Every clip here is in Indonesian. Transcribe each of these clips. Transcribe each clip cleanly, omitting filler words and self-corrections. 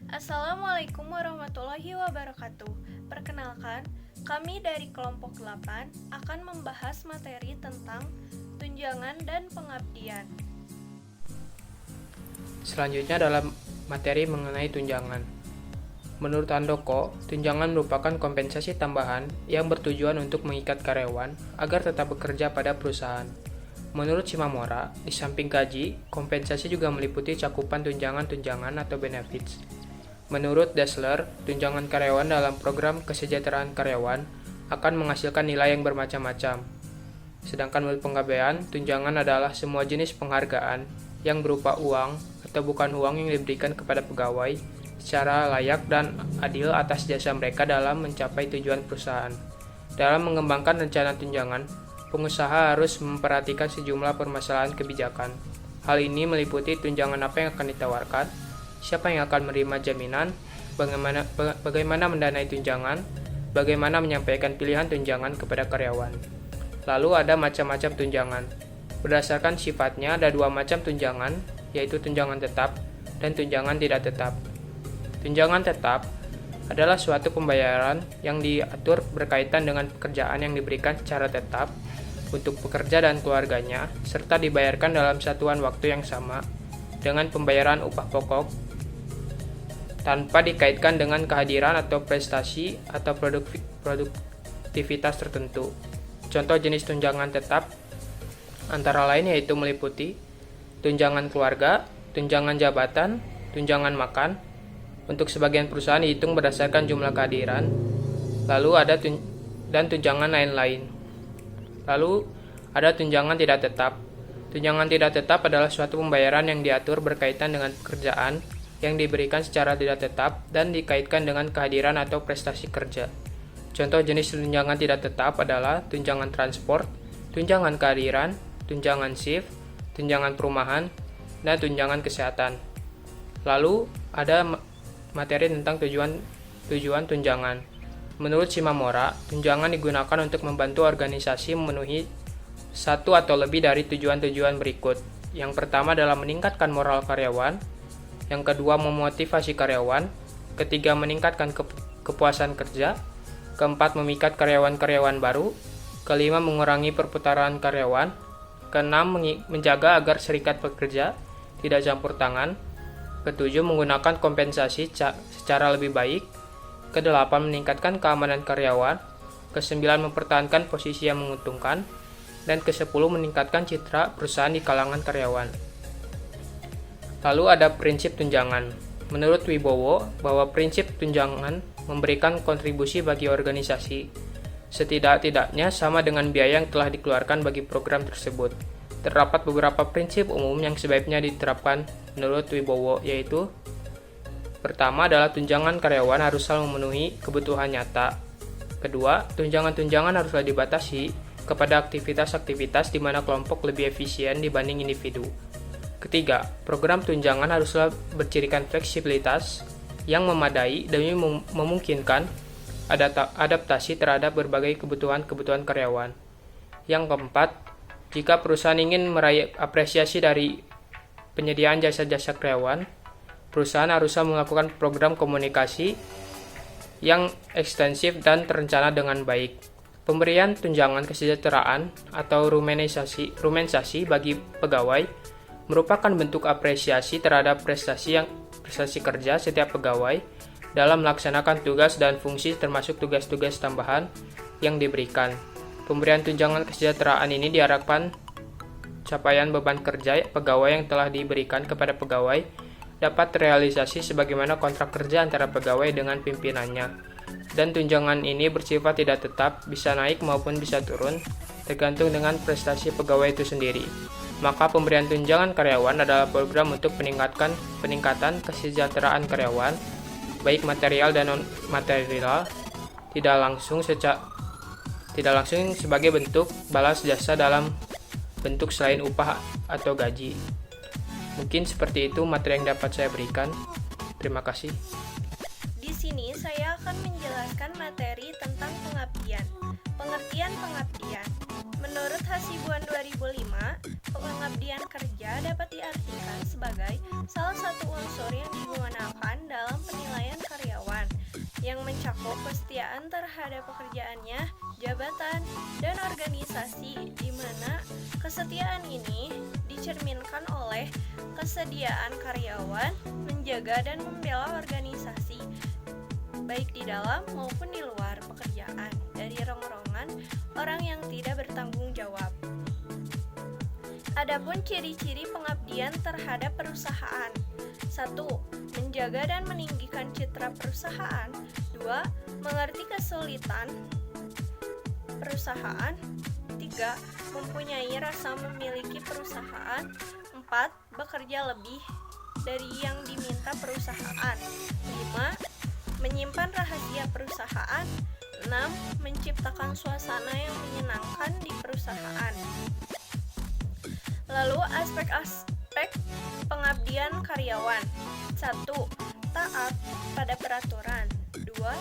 Assalamualaikum warahmatullahi wabarakatuh. Perkenalkan, kami dari kelompok 8 akan membahas materi tentang tunjangan dan pengabdian. Selanjutnya adalah materi mengenai tunjangan. Menurut Handoko, tunjangan merupakan kompensasi tambahan yang bertujuan untuk mengikat karyawan agar tetap bekerja pada perusahaan. Menurut Shimamura, di samping gaji, kompensasi juga meliputi cakupan tunjangan-tunjangan atau benefits. Menurut Dassler, tunjangan karyawan dalam program kesejahteraan karyawan akan menghasilkan nilai yang bermacam-macam. Sedangkan menurut Penggabean, tunjangan adalah semua jenis penghargaan yang berupa uang atau bukan uang yang diberikan kepada pegawai secara layak dan adil atas jasa mereka dalam mencapai tujuan perusahaan. Dalam mengembangkan rencana tunjangan, pengusaha harus memperhatikan sejumlah permasalahan kebijakan. Hal ini meliputi tunjangan apa yang akan ditawarkan, siapa yang akan menerima jaminan, bagaimana mendanai tunjangan, bagaimana menyampaikan pilihan tunjangan kepada karyawan. Lalu ada macam-macam tunjangan. Berdasarkan sifatnya ada dua macam tunjangan, yaitu tunjangan tetap dan tunjangan tidak tetap. Tunjangan tetap adalah suatu pembayaran yang diatur berkaitan dengan pekerjaan yang diberikan secara tetap untuk pekerja dan keluarganya, serta dibayarkan dalam satuan waktu yang sama dengan pembayaran upah pokok tanpa dikaitkan dengan kehadiran atau prestasi atau produktivitas tertentu. Contoh jenis tunjangan tetap antara lain yaitu meliputi tunjangan keluarga, tunjangan jabatan, tunjangan makan. Untuk sebagian perusahaan dihitung berdasarkan jumlah kehadiran, lalu ada tunjangan lain-lain. Lalu ada tunjangan tidak tetap. Tunjangan tidak tetap adalah suatu pembayaran yang diatur berkaitan dengan pekerjaan yang diberikan secara tidak tetap dan dikaitkan dengan kehadiran atau prestasi kerja. Contoh jenis tunjangan tidak tetap adalah tunjangan transport, tunjangan kehadiran, tunjangan shift, tunjangan perumahan, dan tunjangan kesehatan. Lalu ada materi tentang tujuan tunjangan. Menurut Shimamura, tunjangan digunakan untuk membantu organisasi memenuhi satu atau lebih dari tujuan-tujuan berikut. Yang pertama adalah meningkatkan moral karyawan, yang kedua memotivasi karyawan, ketiga meningkatkan kepuasan kerja, keempat memikat karyawan-karyawan baru, kelima mengurangi perputaran karyawan, keenam menjaga agar serikat pekerja tidak campur tangan, ketujuh menggunakan kompensasi secara lebih baik, kedelapan meningkatkan keamanan karyawan, kesembilan mempertahankan posisi yang menguntungkan, dan kesepuluh meningkatkan citra perusahaan di kalangan karyawan. Lalu ada prinsip tunjangan. Menurut Wibowo, bahwa prinsip tunjangan memberikan kontribusi bagi organisasi, setidak-tidaknya sama dengan biaya yang telah dikeluarkan bagi program tersebut. Terdapat beberapa prinsip umum yang sebaiknya diterapkan menurut Wibowo, yaitu pertama adalah tunjangan karyawan harus selalu memenuhi kebutuhan nyata. Kedua, tunjangan-tunjangan haruslah dibatasi kepada aktivitas-aktivitas di mana kelompok lebih efisien dibanding individu. Ketiga, program tunjangan haruslah bercirikan fleksibilitas yang memadai demi memungkinkan adaptasi terhadap berbagai kebutuhan-kebutuhan karyawan. Yang keempat, jika perusahaan ingin meraih apresiasi dari penyediaan jasa-jasa karyawan, perusahaan haruslah melakukan program komunikasi yang ekstensif dan terencana dengan baik. Pemberian tunjangan kesejahteraan atau rumensasi bagi pegawai merupakan bentuk apresiasi terhadap prestasi kerja setiap pegawai dalam melaksanakan tugas dan fungsi termasuk tugas-tugas tambahan yang diberikan. Pemberian tunjangan kesejahteraan ini diharapkan capaian beban kerja pegawai yang telah diberikan kepada pegawai dapat terrealisasi sebagaimana kontrak kerja antara pegawai dengan pimpinannya. Dan tunjangan ini bersifat tidak tetap, bisa naik maupun bisa turun, tergantung dengan prestasi pegawai itu sendiri. Maka pemberian tunjangan karyawan adalah program untuk peningkatan kesejahteraan karyawan, baik material dan non-material, tidak langsung sebagai bentuk balas jasa dalam bentuk selain upah atau gaji. Mungkin seperti itu materi yang dapat saya berikan. Terima kasih. Di sini saya akan menjelaskan materi tentang pengabdian. Pengertian pengabdian. Menurut Hasibuan 2005, pengabdian kerja dapat diartikan sebagai salah satu unsur yang digunakan dalam penilaian kesetiaan terhadap pekerjaannya, jabatan, dan organisasi, di mana kesetiaan ini dicerminkan oleh kesediaan karyawan menjaga dan membela organisasi, baik di dalam maupun di luar pekerjaan, dari rongrongan orang yang tidak bertanggung jawab. Adapun ciri-ciri pengabdian terhadap perusahaan. 1. Menjaga dan meninggikan citra perusahaan. 2. Mengerti kesulitan perusahaan. 3. Mempunyai rasa memiliki perusahaan. 4. Bekerja lebih dari yang diminta perusahaan. 5. Menyimpan rahasia perusahaan. 6. Menciptakan suasana yang menyenangkan di perusahaan. Lalu aspek-aspek pengabdian karyawan. 1. Taat pada peraturan. 2.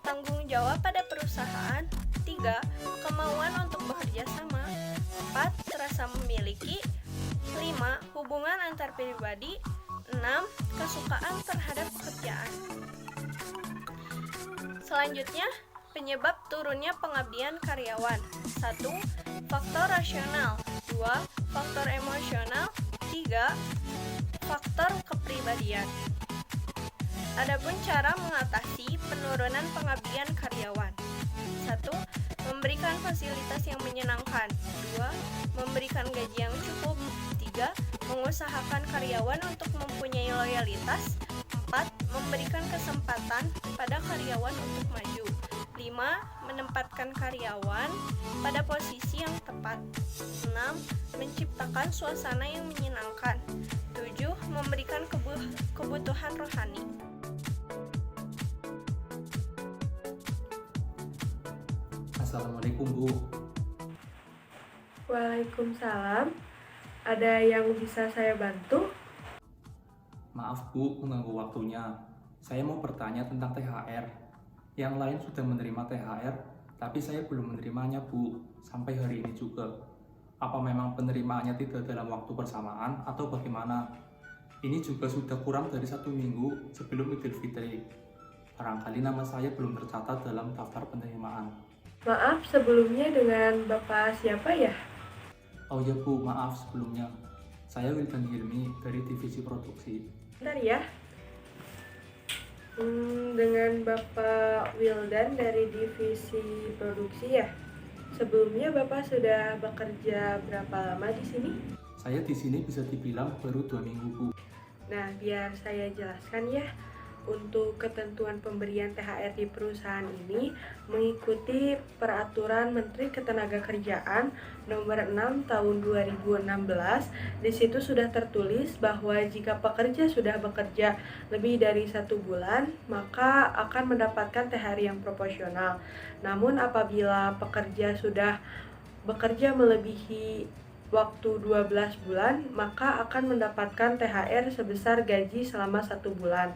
Tanggung jawab pada perusahaan. 3. Kemauan untuk bekerja sama. 4. Rasa memiliki. 5. Hubungan antar pribadi. 6. Kesukaan terhadap pekerjaan. Selanjutnya, penyebab turunnya pengabdian karyawan. 1. Faktor rasional. 2. Faktor emosional. 3. Faktor kepribadian. Adapun cara mengatasi penurunan pengabdian karyawan. 1. Memberikan fasilitas yang menyenangkan. 2. Memberikan gaji yang cukup. 3. Mengusahakan karyawan untuk mempunyai loyalitas. 4. Memberikan kesempatan pada karyawan untuk maju. 5. Menempatkan karyawan pada posisi yang tepat. 6. Menciptakan suasana yang menyenangkan. 7. Memberikan kebutuhan rohani. Assalamualaikum, Bu. Waalaikumsalam. Ada yang bisa saya bantu? Maaf, Bu, mengganggu waktunya. Saya mau bertanya tentang THR. Yang lain sudah menerima THR, tapi saya belum menerimanya, Bu, sampai hari ini juga. Apa memang penerimaannya tidak dalam waktu bersamaan atau bagaimana? Ini juga sudah kurang dari 1 minggu sebelum Idul Fitri. Barangkali nama saya belum tercatat dalam daftar penerimaan. Maaf sebelumnya, dengan Bapak siapa ya? Oh ya, Bu, maaf sebelumnya. Saya Wildan Hilmi dari divisi produksi. Bentar ya. Dengan Bapak Wildan dari divisi produksi ya. Sebelumnya Bapak sudah bekerja berapa lama di sini? Saya di sini bisa dibilang baru 2 minggu, Bu. Nah, biar saya jelaskan ya. Untuk ketentuan pemberian THR di perusahaan ini mengikuti Peraturan Menteri Ketenagakerjaan Nomor 6 Tahun 2016. Di situ sudah tertulis bahwa jika pekerja sudah bekerja lebih dari 1 bulan, maka akan mendapatkan THR yang proporsional. Namun apabila pekerja sudah bekerja melebihi waktu 12 bulan, maka akan mendapatkan THR sebesar gaji selama 1 bulan.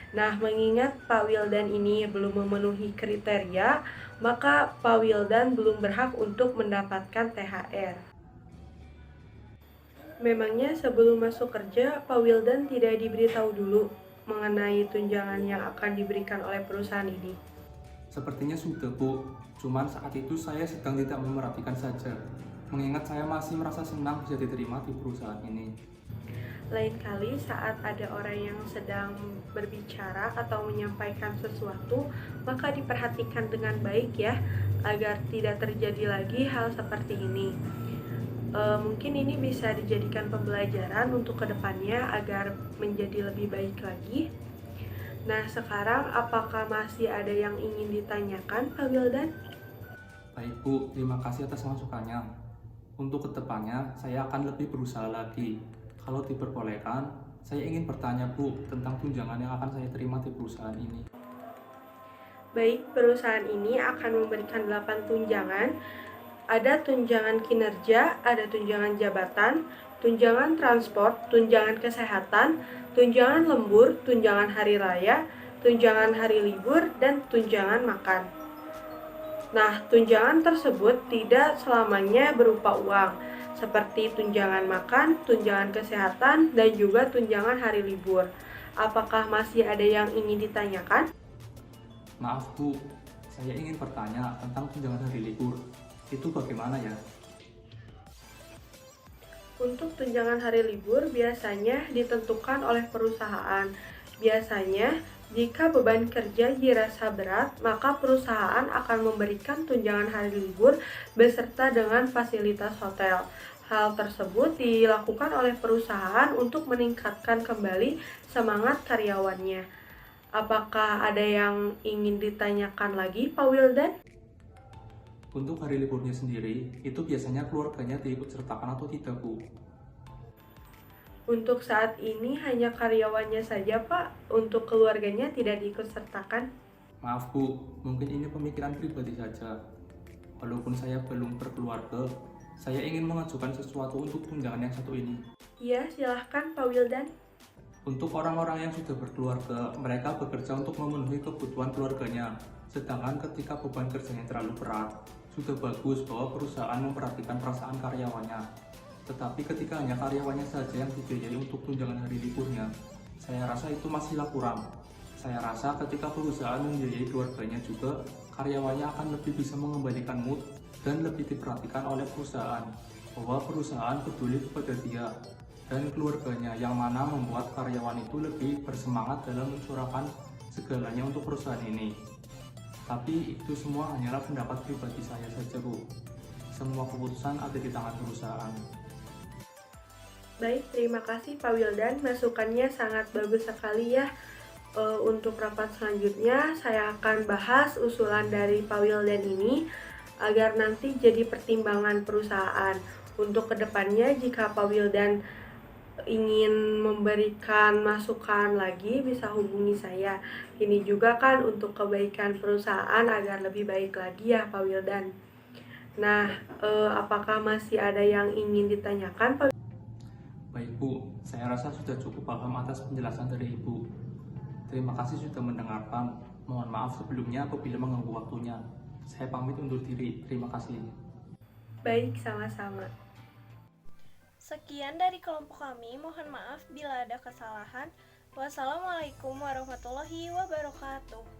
Nah, mengingat Pak Wildan ini belum memenuhi kriteria, maka Pak Wildan belum berhak untuk mendapatkan THR. Memangnya sebelum masuk kerja, Pak Wildan tidak diberitahu dulu mengenai tunjangan yang akan diberikan oleh perusahaan ini? Sepertinya sudah, Bu. Cuman saat itu saya sedang tidak memerhatikan saja. Mengingat saya masih merasa senang bisa diterima di perusahaan ini. Lain kali saat ada orang yang sedang berbicara atau menyampaikan sesuatu, maka diperhatikan dengan baik ya, agar tidak terjadi lagi hal seperti ini. Mungkin ini bisa dijadikan pembelajaran untuk kedepannya agar menjadi lebih baik lagi. Nah, sekarang apakah masih ada yang ingin ditanyakan, Pak Wildan? Baik, Bu, terima kasih atas masukannya. Untuk kedepannya, saya akan lebih berusaha lagi. Kalau diperbolehkan, saya ingin bertanya, Bu, tentang tunjangan yang akan saya terima di perusahaan ini. Baik, perusahaan ini akan memberikan 8 tunjangan. Ada tunjangan kinerja, ada tunjangan jabatan, tunjangan transport, tunjangan kesehatan, tunjangan lembur, tunjangan hari raya, tunjangan hari libur, dan tunjangan makan. Nah, tunjangan tersebut tidak selamanya berupa uang, seperti tunjangan makan, tunjangan kesehatan, dan juga tunjangan hari libur. Apakah masih ada yang ingin ditanyakan? Maaf Bu, saya ingin bertanya tentang tunjangan hari libur. Itu bagaimana ya? Untuk tunjangan hari libur biasanya ditentukan oleh perusahaan. Biasanya, jika beban kerja dirasa berat, maka perusahaan akan memberikan tunjangan hari libur beserta dengan fasilitas hotel. Hal tersebut dilakukan oleh perusahaan untuk meningkatkan kembali semangat karyawannya. Apakah ada yang ingin ditanyakan lagi, Pak Wildan? Untuk hari liburnya sendiri, itu biasanya keluarganya diikut sertakan atau tidak Bu? Untuk saat ini hanya karyawannya saja, Pak. Untuk keluarganya tidak diikutsertakan. Maaf Bu, mungkin ini pemikiran pribadi saja. Walaupun saya belum berkeluarga, saya ingin mengajukan sesuatu untuk tunjangan yang satu ini. Iya, silahkan Pak Wildan. Untuk orang-orang yang sudah berkeluarga, mereka bekerja untuk memenuhi kebutuhan keluarganya. Sedangkan ketika beban kerjanya terlalu berat, sudah bagus bahwa perusahaan memperhatikan perasaan karyawannya. Tetapi ketika hanya karyawannya saja yang dibiayai untuk tunjangan hari liburnya, saya rasa itu masihlah kurang. Saya rasa ketika perusahaan membiayai keluarganya juga, karyawannya akan lebih bisa mengembalikan mood dan lebih diperhatikan oleh perusahaan, bahwa perusahaan peduli kepada dia dan keluarganya, yang mana membuat karyawan itu lebih bersemangat dalam mencurahkan segalanya untuk perusahaan ini. Tapi itu semua hanyalah pendapat pribadi saya saja Bu. Semua keputusan ada di tangan perusahaan. Baik, terima kasih Pak Wildan. Masukannya sangat bagus sekali ya. Untuk rapat selanjutnya, saya akan bahas usulan dari Pak Wildan ini agar nanti jadi pertimbangan perusahaan. Untuk kedepannya, jika Pak Wildan ingin memberikan masukan lagi, bisa hubungi saya. Ini juga kan untuk kebaikan perusahaan agar lebih baik lagi ya Pak Wildan. Nah, apakah masih ada yang ingin ditanyakan Pak? Baik Bu, saya rasa sudah cukup paham atas penjelasan dari Ibu. Terima kasih sudah mendengarkan. Mohon maaf sebelumnya apabila mengganggu waktunya. Saya pamit undur diri. Terima kasih. Baik, sama-sama. Sekian dari kelompok kami, mohon maaf bila ada kesalahan. Wassalamualaikum warahmatullahi wabarakatuh.